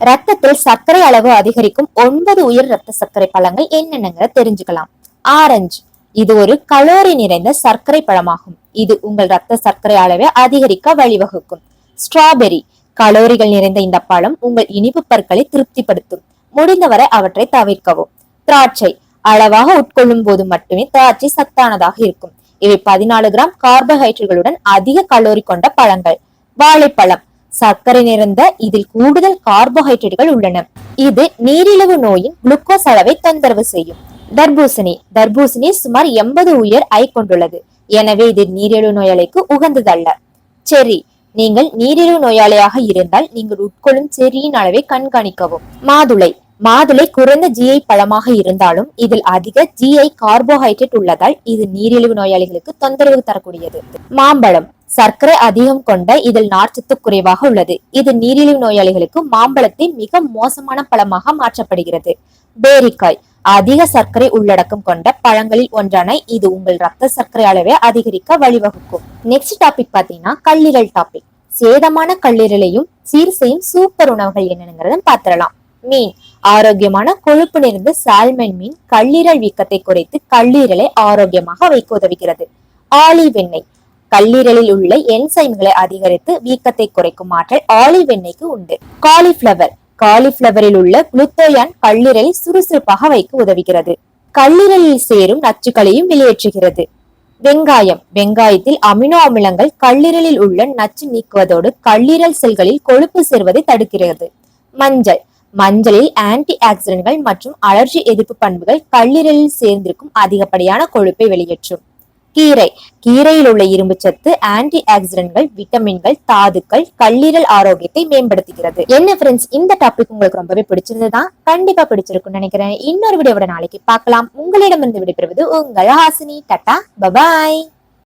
ரத்தத்தில் சர்க்கரை அளவு அதிகரிக்கும் 9 உயர் ரத்த சர்க்கரை பழங்கள் என்னென்னங்க தெரிஞ்சுக்கலாம். ஆரஞ்சு, இது ஒரு கலோரி நிறைந்த சர்க்கரை பழமாகும். இது உங்கள் ரத்த சர்க்கரை அளவை அதிகரிக்க வழிவகுக்கும். ஸ்ட்ராபெரி, கலோரிகள் நிறைந்த இந்த பழம் உங்கள் இனிப்பு பற்களை திருப்திப்படுத்தும். முடிந்தவரை அவற்றை தவிர்க்கவும். திராட்சை, அளவாக உட்கொள்ளும் போது மட்டுமே திராட்சை சத்தானதாக இருக்கும். இவை 14 கிராம் கார்போஹைட்ரேட்டுகளுடன் அதிக கலோரி கொண்ட பழங்கள். வாழைப்பழம், சர்க்கரை நிறைந்த இதில் கூடுதல் கார்போஹைட்ரேட்டுகள் உள்ளன. இது நீரிழிவு நோயின் குளுக்கோஸ் அளவை தொந்தரவு செய்யும். தர்பூசணி, தர்பூசணி சுமார் 80 உயர் ஐ கொண்டுள்ளது. எனவே இது நீரிழிவு நோயாளிக்கு உகந்ததல்ல. செர்ரி, நீங்கள் நீரிழிவு நோயாளியாக இருந்தால் நீங்கள் உட்கொள்ளும் செர்ரியின் அளவை கண்காணிக்கவும். மாதுளை, மாதுளை குறைந்த ஜிஐ பழமாக இருந்தாலும் இதில் அதிக ஜிஐ கார்போஹைட்ரேட் உள்ளதால் இது நீரிழிவு நோயாளிகளுக்கு தொந்தரவு தரக்கூடியது. மாம்பழம், சர்க்கரை அதிகம் கொண்ட இதில் நார்ச்சத்து குறைவாக உள்ளது. இது நீரிழிவு நோயாளிகளுக்கு மாம்பழத்தை மிக மோசமான பழமாக மாற்றப்படுகிறது. பேரிக்காய், அதிக சர்க்கரை உள்ளடக்கம் கொண்ட பழங்களில் ஒன்றான இது உங்கள் ரத்த சர்க்கரை அளவை அதிகரிக்க வழிவகுக்கும். நெக்ஸ்ட் டாபிக் பாத்தீங்கன்னா கல்லீரல் டாபிக். சேதமான கல்லீரலையும் சீர் செய்யும் சூப்பர் உணவுகள் என்னங்கிறத பாத்திரலாம். மீன், ஆரோக்கியமான கொழுப்பு நிறைந்த சால்மன் மீன் கல்லீரல் வீக்கத்தை குறைத்து கல்லீரலை ஆரோக்கியமாக வைக்க உதவுகிறது. ஆலிவ் எண்ணெய், கல்லீரலில் உள்ள என்சைம்களை அதிகரித்து வீக்கத்தை குறைக்கும் ஆற்றல் ஆலிவ் எண்ணெய்க்கு உண்டு. காலிஃபிளவர், காலிஃபிளவரில் உள்ள குளுத்தோயான் கல்லீரலை சுறுசுறுப்பாக வைக்க உதவுகிறது. கல்லீரலில் சேரும் நச்சுக்களையும் வெளியேற்றுகிறது. வெங்காயம், வெங்காயத்தில் அமினோ அமிலங்கள் கல்லீரலில் உள்ள நச்சு நீக்குவதோடு கல்லீரல் செல்களில் கொழுப்பு சேர்வதை தடுக்கிறது. மஞ்சள், மஞ்சளில் ஆன்டி ஆக்சிடென்ட்கள் மற்றும் அலர்ஜி எதிர்ப்பு பண்புகள் கல்லீரலில் சேர்ந்திருக்கும் அதிகப்படியான கொழுப்பை வெளியேற்றும். கீரை, கீரையில் உள்ள இரும்பு சத்து, ஆன்டி ஆக்சிடென்ட்கள், விட்டமின்கள், தாதுக்கள் கல்லீரல் ஆரோக்கியத்தை மேம்படுத்துகிறது. என்ன ஃப்ரெண்ட்ஸ், இந்த டாபிக் உங்களுக்கு ரொம்பவே பிடிச்சிருந்ததுதான். கண்டிப்பா பிடிச்சிருக்கும்னு நினைக்கிறேன். இன்னொரு வீடியோவோட நாளைக்கு பார்க்கலாம். உங்களிடமிருந்து விடைபெறுவது உங்கள் ஹாசினி. டாடா, பபாய்.